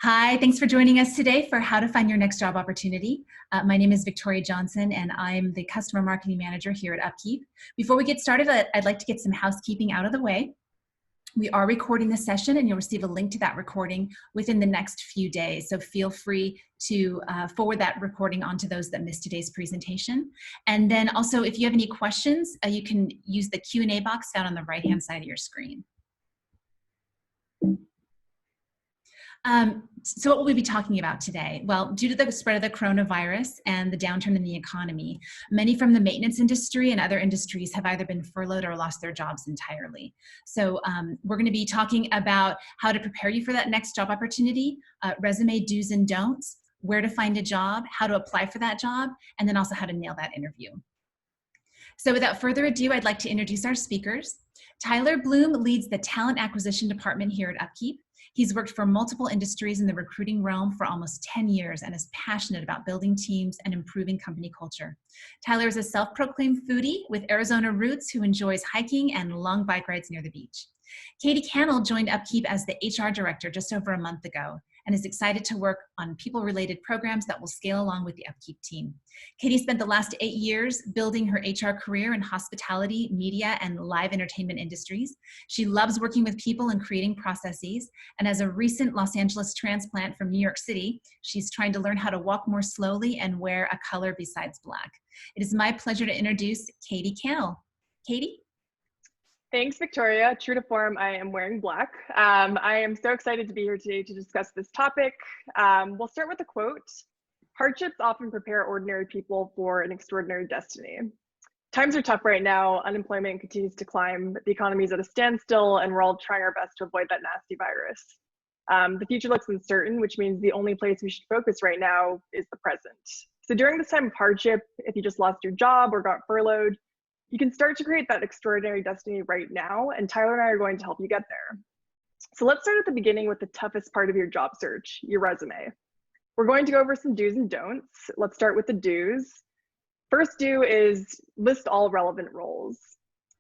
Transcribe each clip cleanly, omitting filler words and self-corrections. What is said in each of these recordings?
Hi, thanks for joining us today for How to Find Your Next Job Opportunity. My name is Victoria Johnson, and I'm the Customer Marketing Manager here at Upkeep. Before we get started, I'd like to get some housekeeping out of the way. We are recording this session, and you'll receive a link to that recording within the next few days. So feel free to forward that recording on to those that missed today's presentation. And then also, if you have any questions, you can use the Q&A box found on the right-hand side of your screen. So what will we be talking about today? Well, due to the spread of the coronavirus and the downturn in the economy, many from the maintenance industry and other industries have either been furloughed or lost their jobs entirely. So we're going to be talking about how to prepare you for that next job opportunity, resume do's and don'ts, where to find a job, how to apply for that job, and then also how to nail that interview. So without further ado, I'd like to introduce our speakers. Tyler Bloom leads the Talent Acquisition Department here at Upkeep. He's worked for multiple industries in the recruiting realm for almost 10 years and is passionate about building teams and improving company culture. Tyler is a self-proclaimed foodie with Arizona roots who enjoys hiking and long bike rides near the beach. Katie Cannell joined Upkeep as the HR director just over a month ago and is excited to work on people-related programs that will scale along with the Upkeep team. Katie spent the last 8 years building her HR career in hospitality, media, and live entertainment industries. She loves working with people and creating processes, and as a recent Los Angeles transplant from New York City, she's trying to learn how to walk more slowly and wear a color besides black. It is my pleasure to introduce Katie Cannell. Katie? Thanks, Victoria. True to form, I am wearing black. I am so excited to be here today to discuss this topic. We'll start with a quote. Hardships often prepare ordinary people for an extraordinary destiny. Times are tough right now. Unemployment continues to climb. The economy is at a standstill, and we're all trying our best to avoid that nasty virus. The future looks uncertain, which means the only place we should focus right now is the present. So during this time of hardship, if you just lost your job or got furloughed, you can start to create that extraordinary destiny right now, and Tyler and I are going to help you get there. So let's start at the beginning with the toughest part of your job search, your resume. We're going to go over some do's and don'ts. Let's start with the do's. First do is list all relevant roles.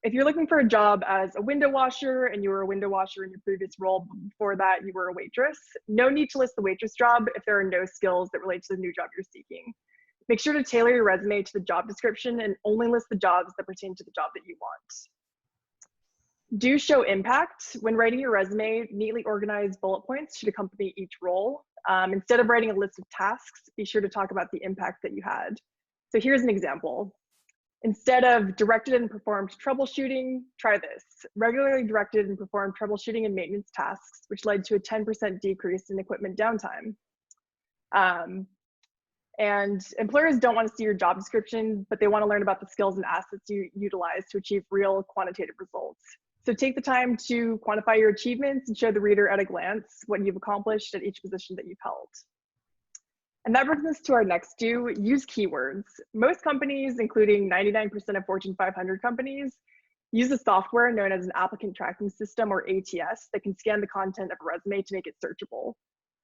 If you're looking for a job as a window washer and you were a window washer in your previous role, before that you were a waitress, no need to list the waitress job if there are no skills that relate to the new job you're seeking. Make sure to tailor your resume to the job description and only list the jobs that pertain to the job that you want. Do show impact. When writing your resume, neatly organized bullet points should accompany each role. Instead of writing a list of tasks, be sure to talk about the impact that you had. So here's an example. Instead of directed and performed troubleshooting, try this. Regularly directed and performed troubleshooting and maintenance tasks, which led to a 10% decrease in equipment downtime. And employers don't want to see your job description, but they want to learn about the skills and assets you utilize to achieve real quantitative results. So take the time to quantify your achievements and show the reader at a glance what you've accomplished at each position that you've held. And that brings us to our next do, use keywords. Most companies, including 99% of Fortune 500 companies, use a software known as an applicant tracking system, or ATS, that can scan the content of a resume to make it searchable.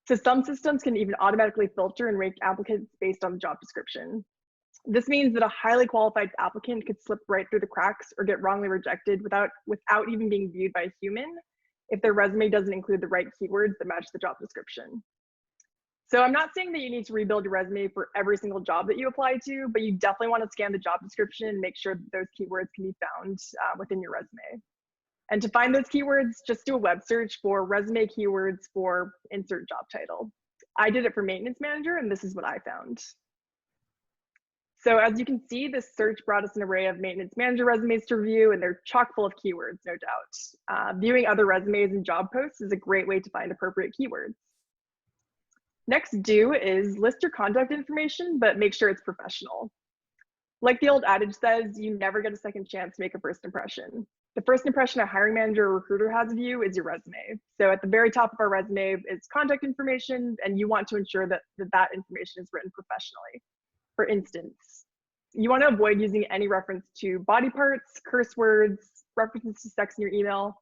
So some systems can even automatically filter and rank applicants based on the job description. This means that a highly qualified applicant could slip right through the cracks or get wrongly rejected without even being viewed by a human if their resume doesn't include the right keywords that match the job description. So I'm not saying that you need to rebuild your resume for every single job that you apply to, but you definitely want to scan the job description and make sure that those keywords can be found within your resume. And to find those keywords, just do a web search for resume keywords for insert job title. I did it for maintenance manager, and this is what I found. So as you can see, this search brought us an array of maintenance manager resumes to review, and they're chock full of keywords, no doubt. Viewing other resumes and job posts is a great way to find appropriate keywords. Next do is list your contact information, but make sure it's professional. Like the old adage says, you never get a second chance to make a first impression. The first impression a hiring manager or recruiter has of you is your resume. So at the very top of our resume is contact information, and you want to ensure that that information is written professionally. For instance, you want to avoid using any reference to body parts, curse words, references to sex in your email,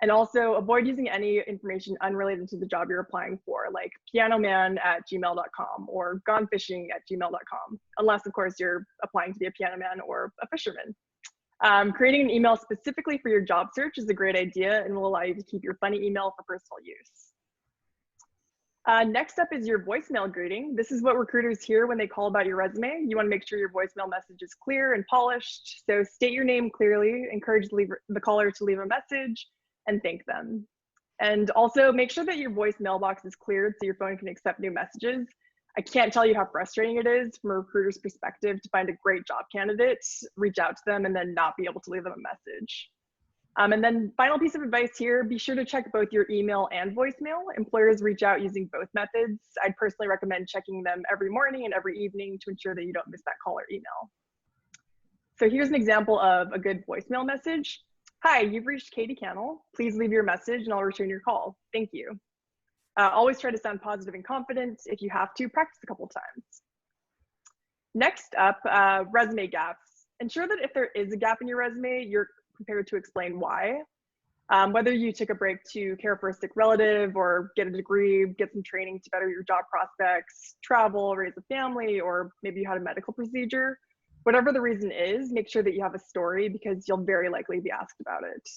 and also avoid using any information unrelated to the job you're applying for, like pianoman@gmail.com or gonefishing@gmail.com, unless of course you're applying to be a piano man or a fisherman. Creating an email specifically for your job search is a great idea and will allow you to keep your funny email for personal use. Next up is your voicemail greeting. This is what recruiters hear when they call about your resume. You want to make sure your voicemail message is clear and polished. So state your name clearly, encourage the caller to leave a message, and thank them. And also make sure that your voice mailbox is cleared so your phone can accept new messages. I can't tell you how frustrating it is from a recruiter's perspective to find a great job candidate, reach out to them, and then not be able to leave them a message. And then final piece of advice here, be sure to check both your email and voicemail. Employers reach out using both methods. I'd personally recommend checking them every morning and every evening to ensure that you don't miss that call or email. So here's an example of a good voicemail message. Hi, you've reached Katie Cannell. Please leave your message and I'll return your call. Thank you. Always try to sound positive and confident. If you have to, practice a couple times. Next up, resume gaps. Ensure that if there is a gap in your resume, you're prepared to explain why. Whether you took a break to care for a sick relative or get a degree, get some training to better your job prospects, travel, raise a family, or maybe you had a medical procedure. Whatever the reason is, make sure that you have a story because you'll very likely be asked about it.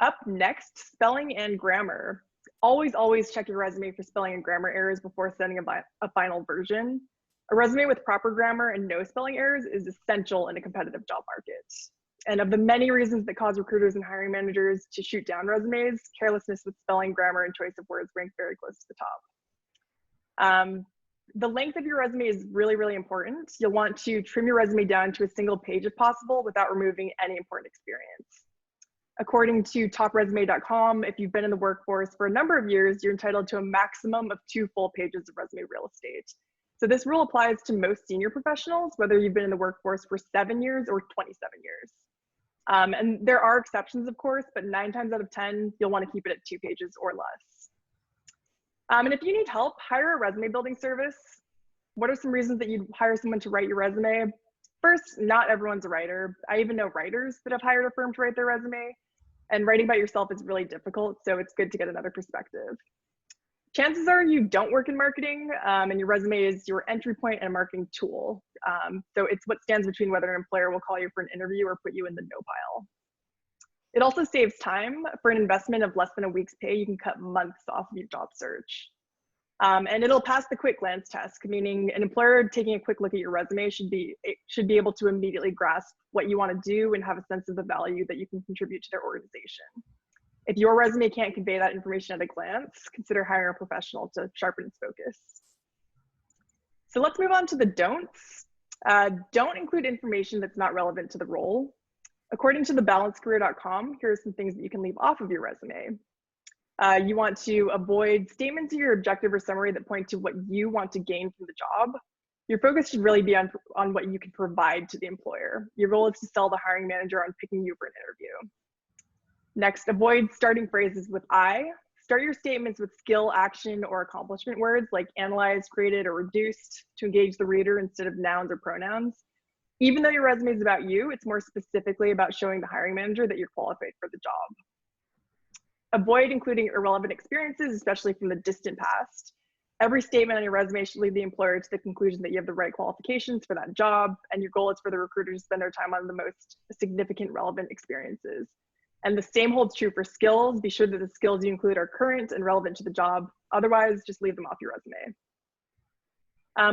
Up next, spelling and grammar. Always check your resume for spelling and grammar errors before sending a final version. A resume with proper grammar and no spelling errors is essential in a competitive job market. And of the many reasons that cause recruiters and hiring managers to shoot down resumes, carelessness with spelling, grammar, and choice of words rank very close to the top. The length of your resume is really important. You'll want to trim your resume down to a single page if possible without removing any important experience. According to topresume.com, if you've been in the workforce for a number of years, you're entitled to a maximum of 2 full pages of resume real estate. So this rule applies to most senior professionals, whether you've been in the workforce for 7 years or 27 years. And there are exceptions, of course, but 9 times out of 10, you'll want to keep it at 2 pages or less. And if you need help, hire a resume building service. What are some reasons that you'd hire someone to write your resume? First, not everyone's a writer. I even know writers that have hired a firm to write their resume. And writing about yourself is really difficult, so it's good to get another perspective. Chances are you don't work in marketing, and your resume is your entry point and a marketing tool. So it's what stands between whether an employer will call you for an interview or put you in the no pile. It also saves time. For an investment of less than a week's pay, you can cut months off of your job search. And it'll pass the quick glance test, meaning an employer taking a quick look at your resume should be able to immediately grasp what you want to do and have a sense of the value that you can contribute to their organization. If your resume can't convey that information at a glance, consider hiring a professional to sharpen its focus. So let's move on to the don'ts. Don't include information that's not relevant to the role. According to thebalancecareer.com, here are some things that you can leave off of your resume. You want to avoid statements in your objective or summary that point to what you want to gain from the job. Your focus should really be on what you can provide to the employer. Your goal is to sell the hiring manager on picking you for an interview. Next, avoid starting phrases with I. Start your statements with skill, action, or accomplishment words like analyzed, created, or reduced to engage the reader instead of nouns or pronouns. Even though your resume is about you, it's more specifically about showing the hiring manager that you're qualified for the job. Avoid including irrelevant experiences, especially from the distant past. Every statement on your resume should lead the employer to the conclusion that you have the right qualifications for that job, and your goal is for the recruiter to spend their time on the most significant relevant experiences. And the same holds true for skills. Be sure that the skills you include are current and relevant to the job. Otherwise, just leave them off your resume.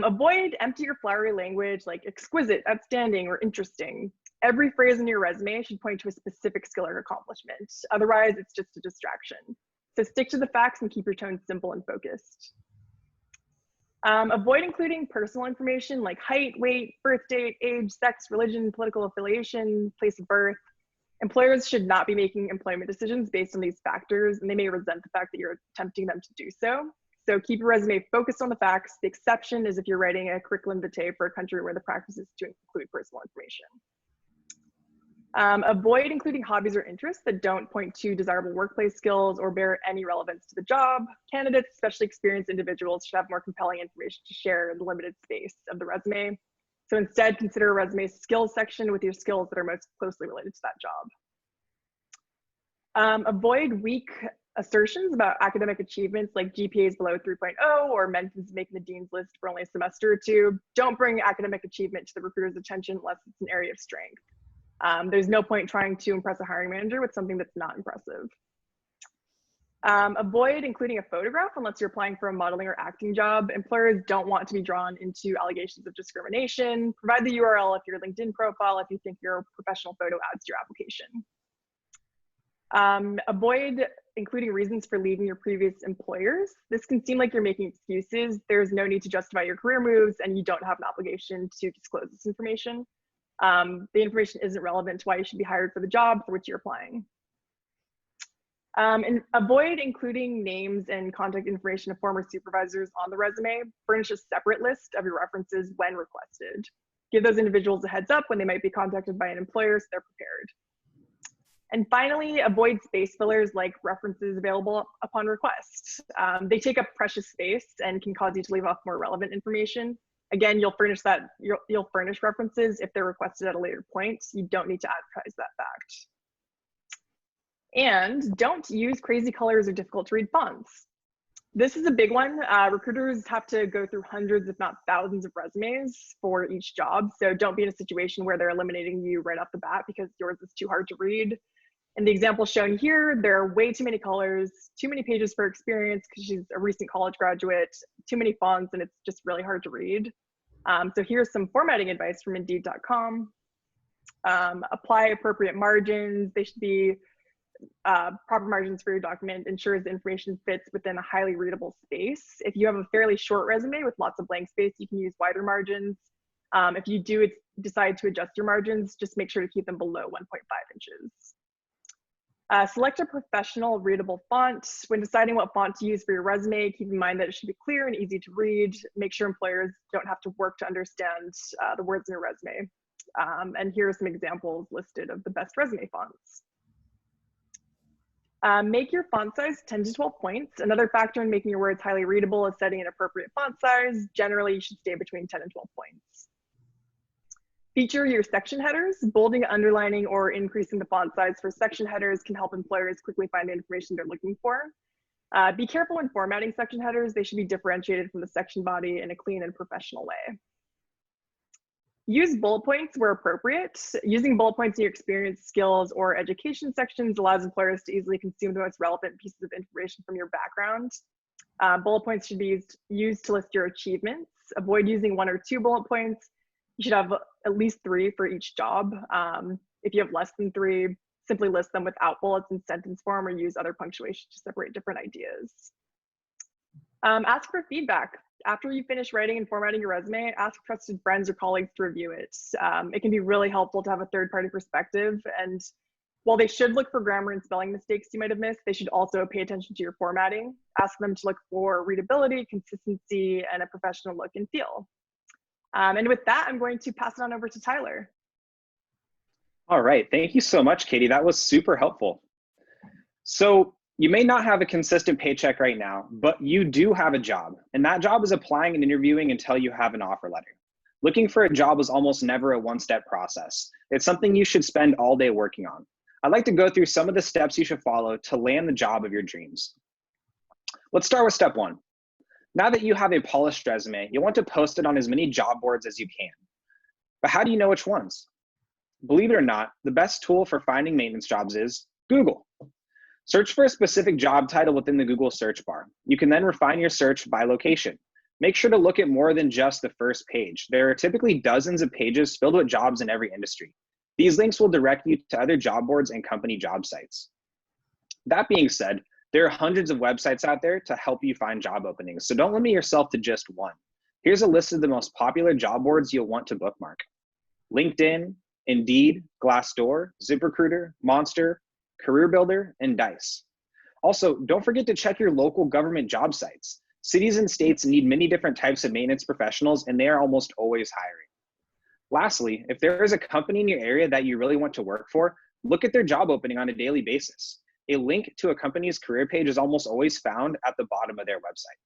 Avoid empty or flowery language like exquisite, outstanding, or interesting. Every phrase in your resume should point to a specific skill or accomplishment. Otherwise, it's just a distraction. So stick to the facts and keep your tone simple and focused. Avoid including personal information like height, weight, birth date, age, sex, religion, political affiliation, place of birth. Employers should not be making employment decisions based on these factors, and they may resent the fact that you're attempting them to do so. So keep your resume focused on the facts. The exception is if you're writing a curriculum vitae for a country where the practice is to include personal information. Avoid including hobbies or interests that don't point to desirable workplace skills or bear any relevance to the job. Candidates, especially experienced individuals, should have more compelling information to share in the limited space of the resume. So instead, consider a resume skills section with your skills that are most closely related to that job. Avoid weak assertions about academic achievements like GPAs below 3.0 or mentions making the dean's list for only a semester or two. Don't bring academic achievement to the recruiter's attention unless it's an area of strength. There's no point trying to impress a hiring manager with something that's not impressive. Avoid including a photograph unless you're applying for a modeling or acting job. Employers don't want to be drawn into allegations of discrimination. Provide the URL of your LinkedIn profile if you think your professional photo adds to your application. Avoid including reasons for leaving your previous employers. This can seem like you're making excuses. There's no need to justify your career moves, and you don't have an obligation to disclose this information. The information isn't relevant to why you should be hired for the job for which you're applying. And avoid including names and contact information of former supervisors on the resume. Furnish a separate list of your references when requested. Give those individuals a heads up when they might be contacted by an employer so they're prepared. And finally, avoid space fillers like references available upon request. They take up precious space and can cause you to leave off more relevant information. Again, you'll furnish references if they're requested at a later point. You don't need to advertise that fact. And don't use crazy colors or difficult to read fonts. This is a big one. Recruiters have to go through hundreds, if not thousands of resumes for each job. So don't be in a situation where they're eliminating you right off the bat because yours is too hard to read. In the example shown here, there are way too many colors, too many pages for experience because she's a recent college graduate, too many fonts, and it's just really hard to read. So here's some formatting advice from Indeed.com. Apply appropriate margins. They should be proper margins for your document. Ensures the information fits within a highly readable space. If you have a fairly short resume with lots of blank space, you can use wider margins. If you do decide to adjust your margins, just make sure to keep them below 1.5 inches. Select a professional readable font. When deciding what font to use for your resume, keep in mind that it should be clear and easy to read. Make sure employers don't have to work to understand the words in your resume. And here are some examples listed of the best resume fonts. Make your font size 10 to 12 points. Another factor in making your words highly readable is setting an appropriate font size. Generally, you should stay between 10 and 12 points. Feature your section headers. Bolding, underlining, or increasing the font size for section headers can help employers quickly find the information they're looking for. Be careful when formatting section headers. They should be differentiated from the section body in a clean and professional way. Use bullet points where appropriate. Using bullet points in your experience, skills, or education sections allows employers to easily consume the most relevant pieces of information from your background. Bullet points should be used to list your achievements. Avoid using 1 or 2 bullet points. You should have at least 3 for each job. If you have less than 3, simply list them without bullets in sentence form or use other punctuation to separate different ideas. Ask for feedback. After you finish writing and formatting your resume, ask trusted friends or colleagues to review it. It can be really helpful to have a third-party perspective. And while they should look for grammar and spelling mistakes you might have missed, they should also pay attention to your formatting. Ask them to look for readability, consistency, and a professional look and feel. And with that, I'm going to pass it on over to Tyler. All right, thank you so much, Katie. That was super helpful. So you may not have a consistent paycheck right now, but you do have a job, and that job is applying and interviewing until you have an offer letter. Looking for a job is almost never a one-step process. It's something you should spend all day working on. I'd like to go through some of the steps you should follow to land the job of your dreams. Let's start with step 1. Now that you have a polished resume, you'll want to post it on as many job boards as you can. But how do you know which ones? Believe it or not, the best tool for finding maintenance jobs is Google. Search for a specific job title within the Google search bar. You can then refine your search by location. Make sure to look at more than just the first page. There are typically dozens of pages filled with jobs in every industry. These links will direct you to other job boards and company job sites. That being said, there are hundreds of websites out there to help you find job openings, so don't limit yourself to just one. Here's a list of the most popular job boards you'll want to bookmark: LinkedIn, Indeed, Glassdoor, ZipRecruiter, Monster, CareerBuilder, and Dice. Also, don't forget to check your local government job sites. Cities and states need many different types of maintenance professionals, and they are almost always hiring. Lastly, if there is a company in your area that you really want to work for, look at their job opening on a daily basis. A link to a company's career page is almost always found at the bottom of their website.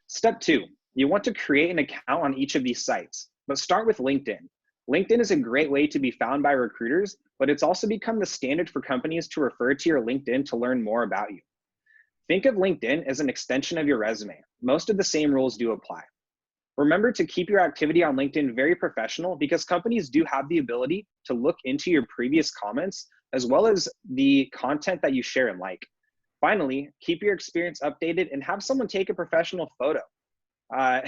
Step 2, you want to create an account on each of these sites, but start with LinkedIn. LinkedIn is a great way to be found by recruiters, but it's also become the standard for companies to refer to your LinkedIn to learn more about you. Think of LinkedIn as an extension of your resume. Most of the same rules do apply. Remember to keep your activity on LinkedIn very professional, because companies do have the ability to look into your previous comments as well as the content that you share and like. Finally, keep your experience updated and have someone take a professional photo. Uh,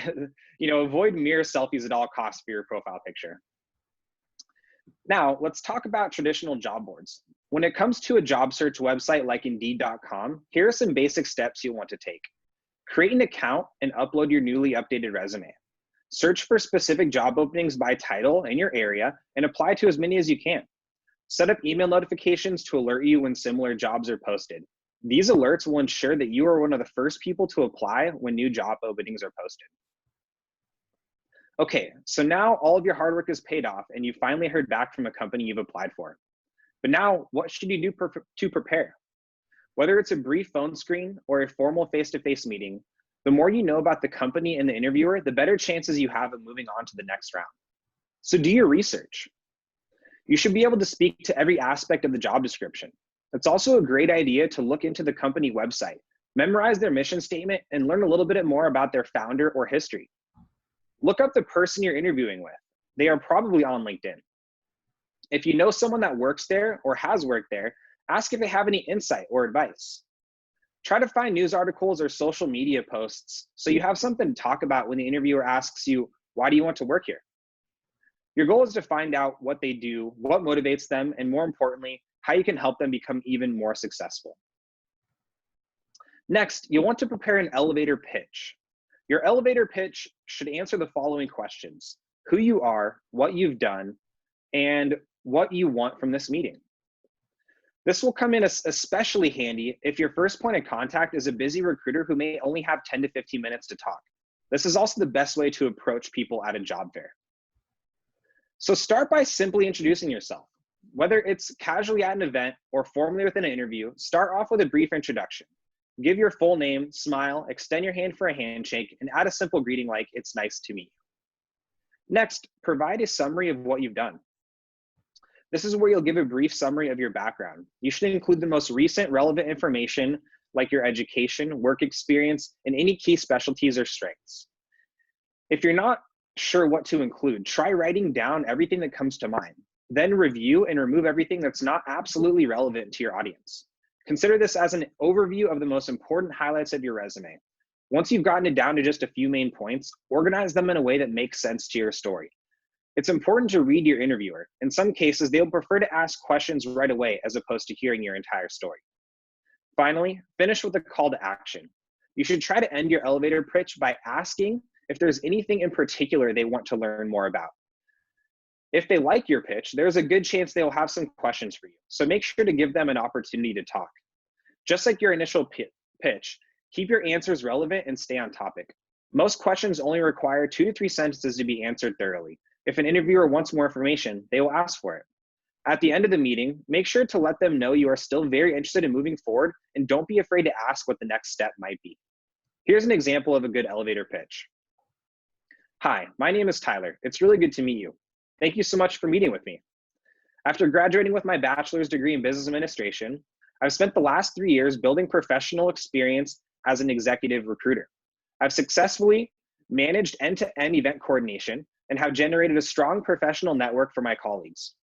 avoid mirror selfies at all costs for your profile picture. Now, let's talk about traditional job boards. When it comes to a job search website like Indeed.com, here are some basic steps you'll want to take. Create an account and upload your newly updated resume. Search for specific job openings by title in your area and apply to as many as you can. Set up email notifications to alert you when similar jobs are posted. These alerts will ensure that you are one of the first people to apply when new job openings are posted. Okay, so now all of your hard work is paid off and you finally heard back from a company you've applied for. But now, what should you do to prepare? Whether it's a brief phone screen or a formal face-to-face meeting, the more you know about the company and the interviewer, the better chances you have of moving on to the next round. So do your research. You should be able to speak to every aspect of the job description. It's also a great idea to look into the company website, memorize their mission statement, and learn a little bit more about their founder or history. Look up the person you're interviewing with. They are probably on LinkedIn. If you know someone that works there or has worked there, ask if they have any insight or advice. Try to find news articles or social media posts so you have something to talk about when the interviewer asks you, why do you want to work here? Your goal is to find out what they do, what motivates them, and more importantly, how you can help them become even more successful. Next, you'll want to prepare an elevator pitch. Your elevator pitch should answer the following questions: who you are, what you've done, and what you want from this meeting. This will come in especially handy if your first point of contact is a busy recruiter who may only have 10 to 15 minutes to talk. This is also the best way to approach people at a job fair. So start by simply introducing yourself. Whether it's casually at an event or formally within an interview, start off with a brief introduction. Give your full name, smile, extend your hand for a handshake, and add a simple greeting like, "It's nice to meet you." Next, provide a summary of what you've done. This is where you'll give a brief summary of your background. You should include the most recent relevant information like your education, work experience, and any key specialties or strengths. If you're not sure what to include, try writing down everything that comes to mind. Then review and remove everything that's not absolutely relevant to your audience. Consider this as an overview of the most important highlights of your resume. Once you've gotten it down to just a few main points, organize them in a way that makes sense to your story. It's important to read your interviewer. In some cases, they'll prefer to ask questions right away as opposed to hearing your entire story. Finally, finish with a call to action. You should try to end your elevator pitch by asking if there's anything in particular they want to learn more about. If they like your pitch, there's a good chance they'll have some questions for you. So make sure to give them an opportunity to talk. Just like your initial pitch, keep your answers relevant and stay on topic. Most questions only require 2 to 3 sentences to be answered thoroughly. If an interviewer wants more information, they will ask for it. At the end of the meeting, make sure to let them know you are still very interested in moving forward and don't be afraid to ask what the next step might be. Here's an example of a good elevator pitch. "Hi, my name is Tyler. It's really good to meet you. Thank you so much for meeting with me. After graduating with my bachelor's degree in business administration, I've spent the last 3 years building professional experience as an executive recruiter. I've successfully managed end-to-end event coordination and have generated a strong professional network for my colleagues.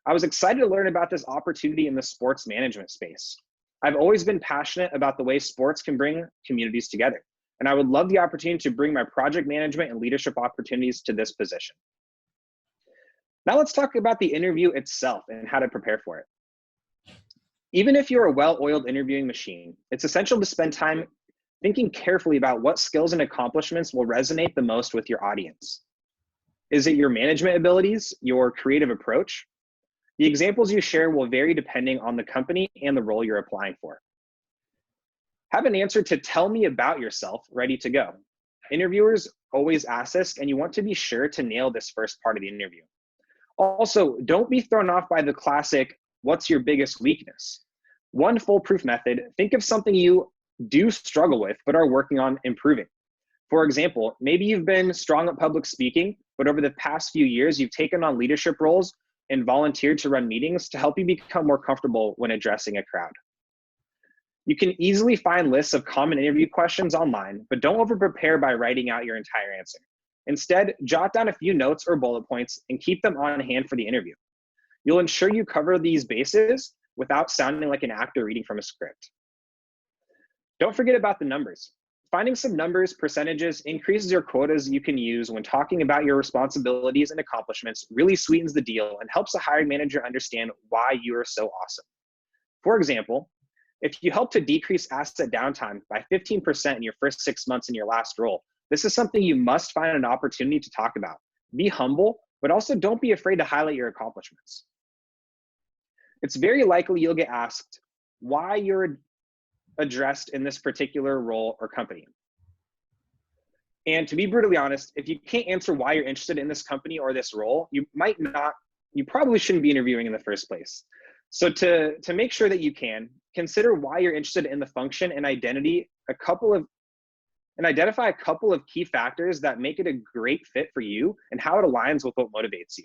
I was excited to learn about this opportunity in the sports management space. I've always been passionate about the way sports can bring communities together, and I would love the opportunity to bring my project management and leadership opportunities to this position." Now let's talk about the interview itself and how to prepare for it. Even if you're a well-oiled interviewing machine, it's essential to spend time thinking carefully about what skills and accomplishments will resonate the most with your audience. Is it your management abilities, your creative approach? The examples you share will vary depending on the company and the role you're applying for. Have an answer to "tell me about yourself" ready to go. Interviewers always ask this, and you want to be sure to nail this first part of the interview. Also, don't be thrown off by the classic, "what's your biggest weakness?" One foolproof method: think of something you do struggle with but are working on improving. For example, maybe you've been strong at public speaking, but over the past few years, you've taken on leadership roles and volunteered to run meetings to help you become more comfortable when addressing a crowd. You can easily find lists of common interview questions online, but don't over-prepare by writing out your entire answer. Instead, jot down a few notes or bullet points and keep them on hand for the interview. You'll ensure you cover these bases without sounding like an actor reading from a script. Don't forget about the numbers. Finding some numbers, percentages, increases your quotas you can use when talking about your responsibilities and accomplishments, really sweetens the deal and helps a hiring manager understand why you are so awesome. For example, if you help to decrease asset downtime by 15% in your first 6 months in your last role, this is something you must find an opportunity to talk about. Be humble, but also don't be afraid to highlight your accomplishments. It's very likely you'll get asked why you're addressed in this particular role or company. And to be brutally honest, if you can't answer why you're interested in this company or this role, you probably shouldn't be interviewing in the first place. So to make sure that you can, consider why you're interested in the function and identify a couple of key factors that make it a great fit for you and how it aligns with what motivates you.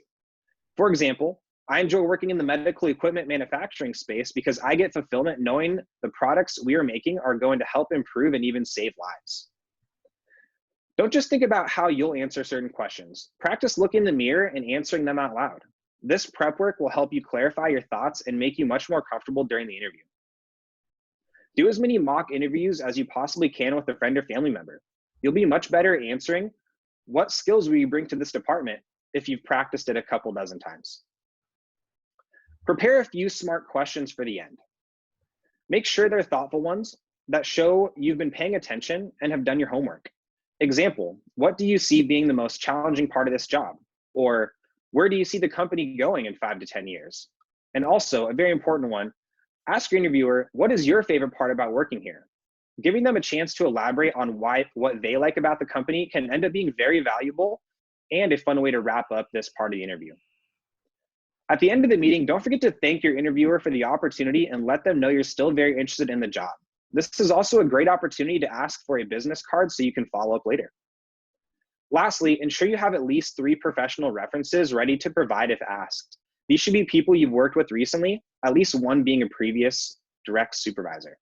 For example, I enjoy working in the medical equipment manufacturing space because I get fulfillment knowing the products we are making are going to help improve and even save lives. Don't just think about how you'll answer certain questions. Practice looking in the mirror and answering them out loud. This prep work will help you clarify your thoughts and make you much more comfortable during the interview. Do as many mock interviews as you possibly can with a friend or family member. You'll be much better at answering what skills will you bring to this department if you've practiced it a couple dozen times. Prepare a few smart questions for the end. Make sure they're thoughtful ones that show you've been paying attention and have done your homework. Example, what do you see being the most challenging part of this job? Or where do you see the company going in 5 to 10 years? And also, a very important one, ask your interviewer, what is your favorite part about working here? Giving them a chance to elaborate on what they like about the company can end up being very valuable and a fun way to wrap up this part of the interview. At the end of the meeting, don't forget to thank your interviewer for the opportunity and let them know you're still very interested in the job. This is also a great opportunity to ask for a business card so you can follow up later. Lastly, ensure you have at least 3 professional references ready to provide if asked. These should be people you've worked with recently, at least one being a previous direct supervisor.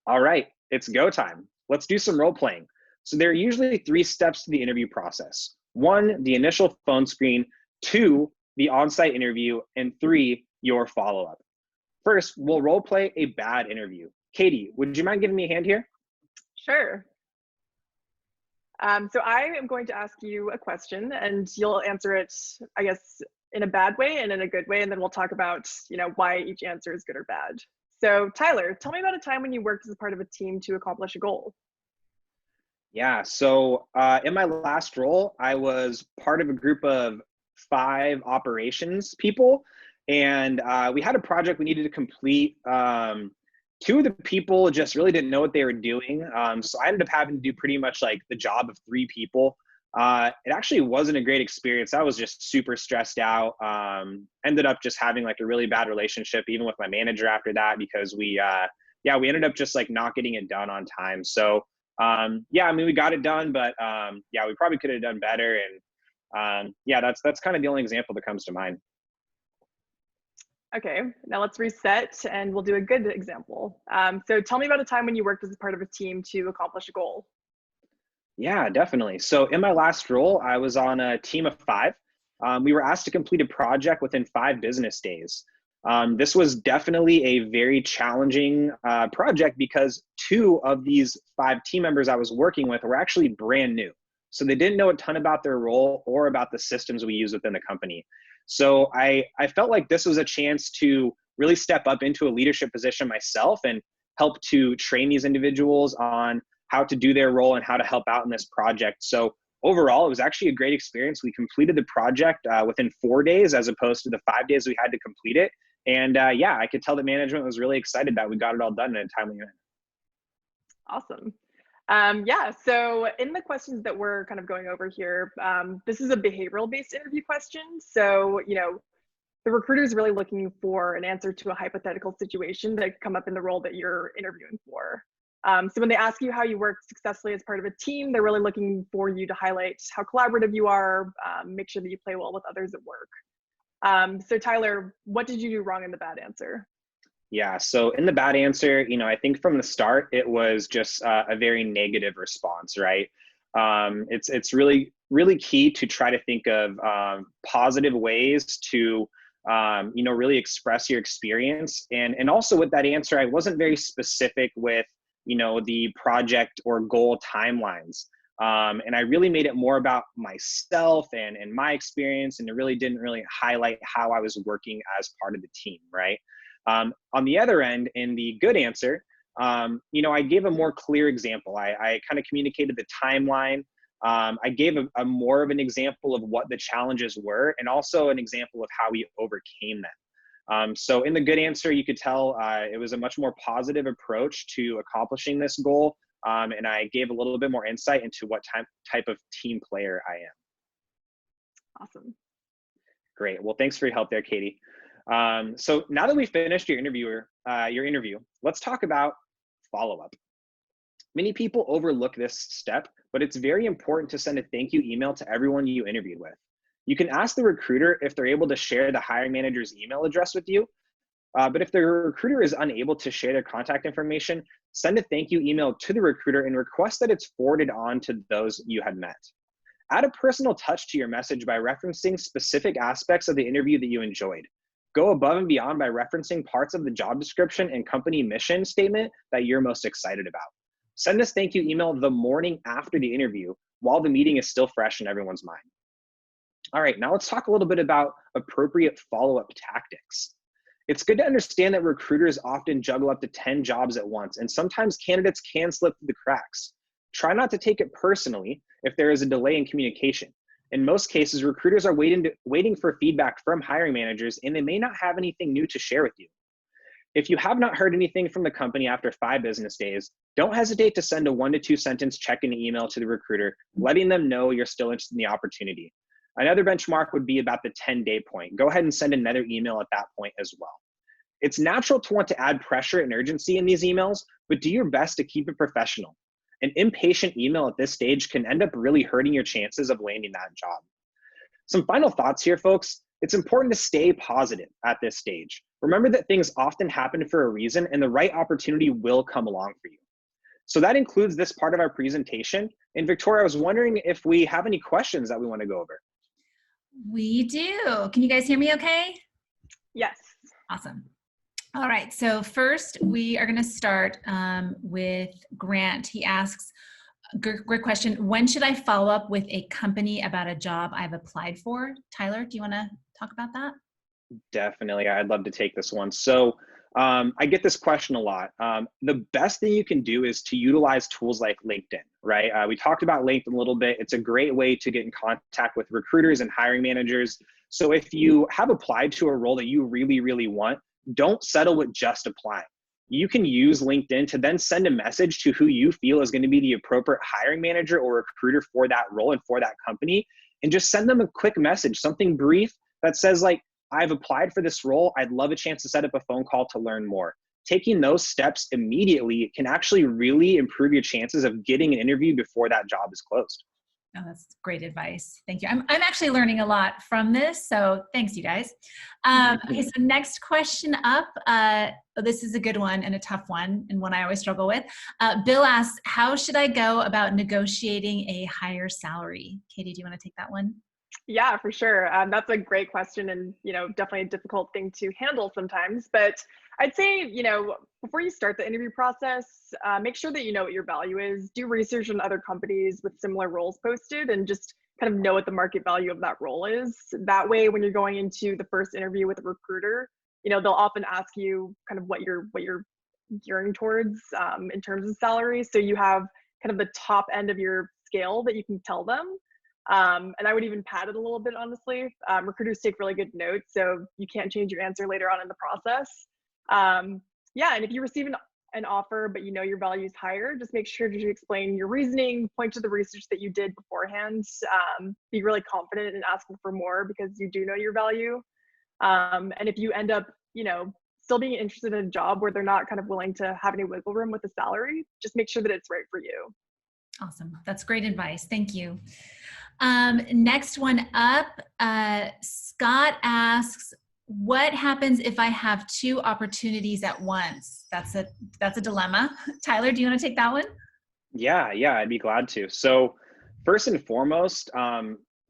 All right, it's go time. Let's do some role playing. So there are usually 3 steps to the interview process. 1, the initial phone screen. 2, the on-site interview. And 3, your follow-up. First, we'll role play a bad interview. Katie, would you mind giving me a hand here? Sure. So I am going to ask you a question and you'll answer it, I guess, in a bad way and in a good way. And then we'll talk about, why each answer is good or bad. So Tyler, tell me about a time when you worked as a part of a team to accomplish a goal. Yeah, so in my last role, I was part of a group of 5 operations people. And we had a project we needed to complete. 2 of the people just really didn't know what they were doing. So I ended up having to do pretty much like the job of 3 people. It actually wasn't a great experience. I was just super stressed out. Ended up just having like a really bad relationship, even with my manager after that, because we ended up just like not getting it done on time. So we got it done, but we probably could have done better. And that's kind of the only example that comes to mind. Okay, now let's reset and we'll do a good example. So tell me about a time when you worked as a part of a team to accomplish a goal. Yeah, definitely. So in my last role, I was on a team of 5. We were asked to complete a project within 5 business days. This was definitely a very challenging project because 2 of these 5 team members I was working with were actually brand new. So they didn't know a ton about their role or about the systems we use within the company. So I felt like this was a chance to really step up into a leadership position myself and help to train these individuals on how to do their role and how to help out in this project. So overall, it was actually a great experience. We completed the project within 4 days as opposed to the 5 days we had to complete it. And I could tell that management was really excited that we got it all done in a timely manner. Awesome. So in the questions that we're kind of going over here, this is a behavioral based interview question. So, the recruiter is really looking for an answer to a hypothetical situation that could come up in the role that you're interviewing for. So when they ask you how you work successfully as part of a team, they're really looking for you to highlight how collaborative you are, make sure that you play well with others at work. So Tyler, what did you do wrong in the bad answer? Yeah, so in the bad answer, I think from the start, it was just a very negative response, right? It's really, really key to try to think of positive ways to, really express your experience. And also with that answer, I wasn't very specific with the project or goal timelines. And I really made it more about myself and my experience, and it really didn't really highlight how I was working as part of the team, right? On the other end, in the good answer, I gave a more clear example. I kind of communicated the timeline. I gave a more of an example of what the challenges were, and also an example of how we overcame them. So in the good answer, you could tell it was a much more positive approach to accomplishing this goal. And I gave a little bit more insight into what type of team player I am. Awesome. Great. Well, thanks for your help there, Katie. So now that we've finished your interview, let's talk about follow-up. Many people overlook this step, but it's very important to send a thank you email to everyone you interviewed with. You can ask the recruiter if they're able to share the hiring manager's email address with you. But if the recruiter is unable to share their contact information, send a thank you email to the recruiter and request that it's forwarded on to those you had met. Add a personal touch to your message by referencing specific aspects of the interview that you enjoyed. Go above and beyond by referencing parts of the job description and company mission statement that you're most excited about. Send this thank you email the morning after the interview while the meeting is still fresh in everyone's mind. All right, now let's talk a little bit about appropriate follow-up tactics. It's good to understand that recruiters often juggle up to 10 jobs at once, and sometimes candidates can slip through the cracks. Try not to take it personally if there is a delay in communication. In most cases, recruiters are waiting for feedback from hiring managers, and they may not have anything new to share with you. If you have not heard anything from the company after 5 business days, don't hesitate to send a 1 to 2 sentence check-in email to the recruiter, letting them know you're still interested in the opportunity. Another benchmark would be about the 10-day point. Go ahead and send another email at that point as well. It's natural to want to add pressure and urgency in these emails, but do your best to keep it professional. An impatient email at this stage can end up really hurting your chances of landing that job. Some final thoughts here, folks. It's important to stay positive at this stage. Remember that things often happen for a reason, and the right opportunity will come along for you. So that includes this part of our presentation. And Victoria, I was wondering if we have any questions that we want to go over. We do. Can you guys hear me okay? Yes. Awesome. All right, so first we are going to start with Grant. He asks, great question, when should I follow up with a company about a job I've applied for? Tyler, do you want to talk about that? Definitely, I'd love to take this one. So I get this question a lot. The best thing you can do is to utilize tools like LinkedIn, right? We talked about LinkedIn a little bit. It's a great way to get in contact with recruiters and hiring managers. So if you have applied to a role that you really, really want, don't settle with just applying. You can use LinkedIn to then send a message to who you feel is going to be the appropriate hiring manager or recruiter for that role and for that company, and just send them a quick message, something brief that says like, I've applied for this role. I'd love a chance to set up a phone call to learn more. Taking those steps immediately can actually really improve your chances of getting an interview before that job is closed. Oh, that's great advice. Thank you. I'm actually learning a lot from this, so thanks, you guys. Okay, so next question up. This is a good one and a tough one, and one I always struggle with. Bill asks, how should I go about negotiating a higher salary? Katie, do you want to take that one? Yeah, for sure. That's a great question, and definitely a difficult thing to handle sometimes. But I'd say, before you start the interview process, make sure that you know what your value is. Do research on other companies with similar roles posted, and just kind of know what the market value of that role is. That way, when you're going into the first interview with a recruiter, they'll often ask you kind of what you're gearing towards in terms of salary. So you have kind of the top end of your scale that you can tell them. And I would even pad it a little bit, honestly. Recruiters take really good notes, so you can't change your answer later on in the process. Yeah, and if you receive an offer, but your value is higher, just make sure to explain your reasoning, point to the research that you did beforehand, be really confident in asking for more because you do know your value. And if you end up, still being interested in a job where they're not kind of willing to have any wiggle room with the salary, just make sure that it's right for you. Awesome. That's great advice. Thank you. Next one up, Scott asks, what happens if I have 2 opportunities at once? That's a dilemma. Tyler, do you want to take that one? Yeah, I'd be glad to. So first and foremost,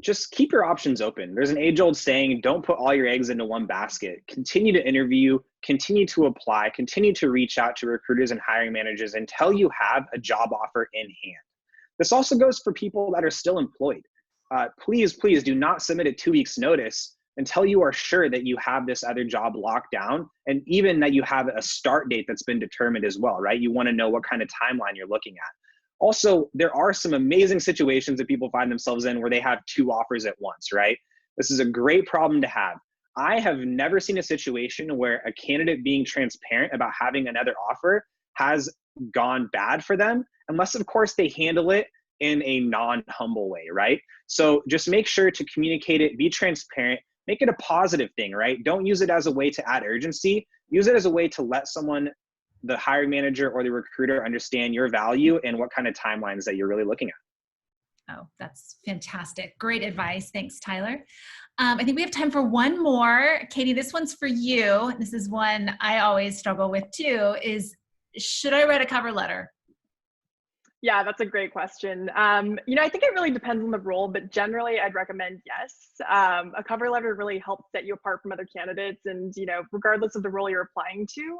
just keep your options open. There's an age-old saying, don't put all your eggs into one basket. Continue to interview, continue to apply, continue to reach out to recruiters and hiring managers until you have a job offer in hand. This also goes for people that are still employed. Please do not submit a 2 weeks notice until you are sure that you have this other job locked down, and even that you have a start date that's been determined as well, right? You want to know what kind of timeline you're looking at. Also, there are some amazing situations that people find themselves in where they have 2 offers at once, right? This is a great problem to have. I have never seen a situation where a candidate being transparent about having another offer has gone bad for them, unless of course they handle it in a non-humble way, right? So just make sure to communicate it, be transparent, make it a positive thing, right? Don't use it as a way to add urgency. Use it as a way to let someone, the hiring manager or the recruiter, understand your value and what kind of timelines that you're really looking at. Oh, that's fantastic. Great advice. Thanks, Tyler. I think we have time for one more. Katie, this one's for you. This is one I always struggle with too, is should I write a cover letter? Yeah, that's a great question. I think it really depends on the role, but generally I'd recommend yes. A cover letter really helps set you apart from other candidates, and regardless of the role you're applying to,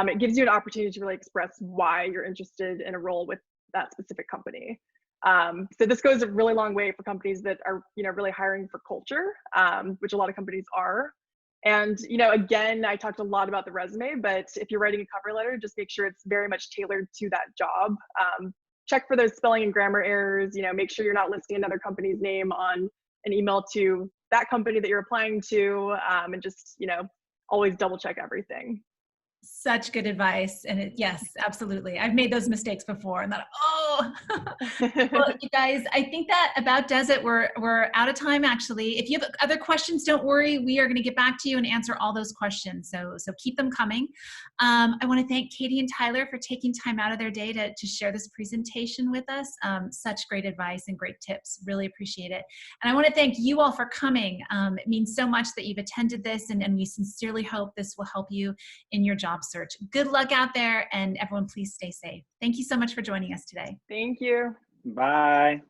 it gives you an opportunity to really express why you're interested in a role with that specific company. So this goes a really long way for companies that are really hiring for culture, which a lot of companies are. And again, I talked a lot about the resume, but if you're writing a cover letter, just make sure it's very much tailored to that job. Check for those spelling and grammar errors. Make sure you're not listing another company's name on an email to that company that you're applying to, and just always double check everything. Such good advice. And yes, absolutely. I've made those mistakes before and thought, oh, well, you guys, I think that about does it. We're out of time, actually. If you have other questions, don't worry. We are going to get back to you and answer all those questions. So keep them coming. I want to thank Katie and Tyler for taking time out of their day to share this presentation with us. Such great advice and great tips. Really appreciate it. And I want to thank you all for coming. It means so much that you've attended this, and we sincerely hope this will help you in your job search. Good luck out there, and everyone please stay safe. Thank you so much for joining us today. Thank you. Bye.